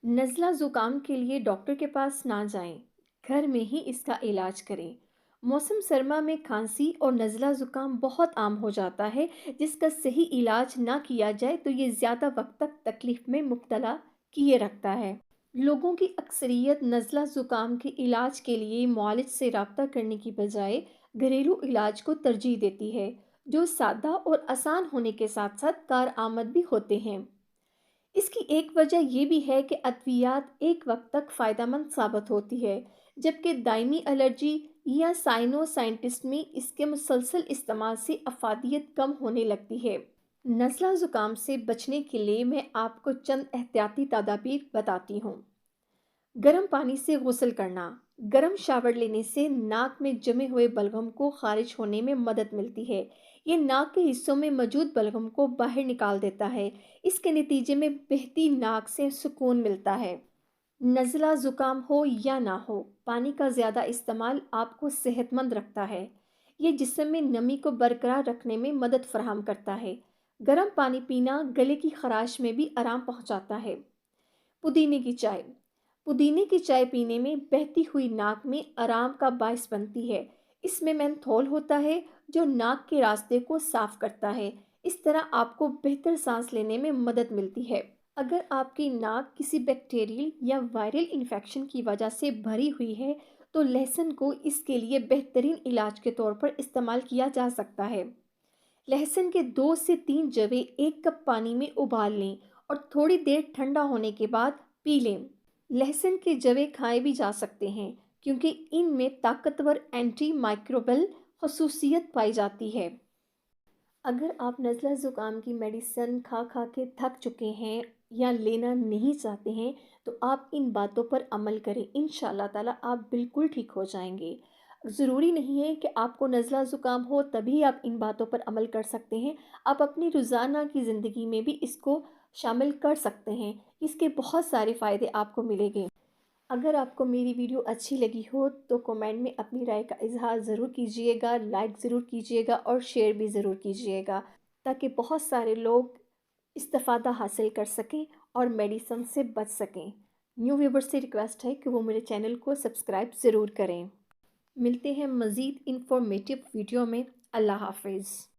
नज़ला ज़ुकाम के लिए डॉक्टर के पास ना जाएं, घर में ही इसका इलाज करें। मौसम सरमा में खांसी और नज़ला ज़ुकाम बहुत आम हो जाता है, जिसका सही इलाज ना किया जाए तो ये ज़्यादा वक्त तक तकलीफ में मुब्तला किए रखता है। लोगों की अक्सरियत नज़ला ज़ुकाम के इलाज के लिए मुआलिज से रब्ता करने की बजाय घरेलू इलाज को तरजीह देती है, जो सादा और आसान होने के साथ साथ कारआमद भी होते हैं। इसकी एक वजह यह भी है कि अद्वियात एक वक्त तक फ़ायदेमंद साबित होती है, जबकि दायमी एलर्जी या साइनोसाइटिस में इसके मुसलसल इस्तेमाल से अफादियत कम होने लगती है। नज़ला ज़ुकाम से बचने के लिए मैं आपको चंद एहतियाती तदाबीर बताती हूँ। गर्म पानी से गुस्ल करना। गर्म शावर लेने से नाक में जमे हुए बलगम को खारिज होने में मदद मिलती है। ये नाक के हिस्सों में मौजूद बलगम को बाहर निकाल देता है। इसके नतीजे में बहती नाक से सुकून मिलता है। नज़ला ज़ुकाम हो या ना हो, पानी का ज़्यादा इस्तेमाल आपको सेहतमंद रखता है। ये जिस्म में नमी को बरकरार रखने में मदद फराहम करता है। गर्म पानी पीना गले की खराश में भी आराम पहुंचाता है। पुदीने की चाय। पुदीने की चाय पीने में बहती हुई नाक में आराम का बायस बनती है। इसमें मेंथोल होता है, जो नाक के रास्ते को साफ करता है। इस तरह आपको बेहतर सांस लेने में मदद मिलती है। अगर आपकी नाक किसी बैक्टीरियल या वायरल इन्फेक्शन की वजह से भरी हुई है, तो लहसुन को इसके लिए बेहतरीन इलाज के तौर पर इस्तेमाल किया जा सकता है। लहसुन के 2 से 3 जवे 1 कप पानी में उबाल लें और थोड़ी देर ठंडा होने के बाद पी लें। लहसुन के जवे खाए भी जा सकते हैं, क्योंकि इनमें ताकतवर एंटी माइक्रोबियल खसूसियत पाई जाती है। अगर आप नज़ला ज़ुकाम की मेडिसिन खा खा के थक चुके हैं या लेना नहीं चाहते हैं, तो आप इन बातों पर अमल करें। इंशाल्लाह ताला आप बिल्कुल ठीक हो जाएंगे। ज़रूरी नहीं है कि आपको नज़ला ज़ुकाम हो तभी आप इन बातों पर अमल कर सकते हैं। आप अपनी रोज़ाना की ज़िंदगी में भी इसको शामिल कर सकते हैं। इसके बहुत सारे फ़ायदे आपको मिलेंगे। अगर आपको मेरी वीडियो अच्छी लगी हो तो कमेंट में अपनी राय का इजहार ज़रूर कीजिएगा, लाइक ज़रूर कीजिएगा और शेयर भी ज़रूर कीजिएगा, ताकि बहुत सारे लोग इस्तिफ़ादा हासिल कर सकें और मेडिसिन से बच सकें। न्यू व्यूवर्स से रिक्वेस्ट है कि वो मेरे चैनल को सब्सक्राइब ज़रूर करें। मिलते हैं मज़ीद इंफॉर्मेटिव वीडियो में। अल्लाह हाफिज़।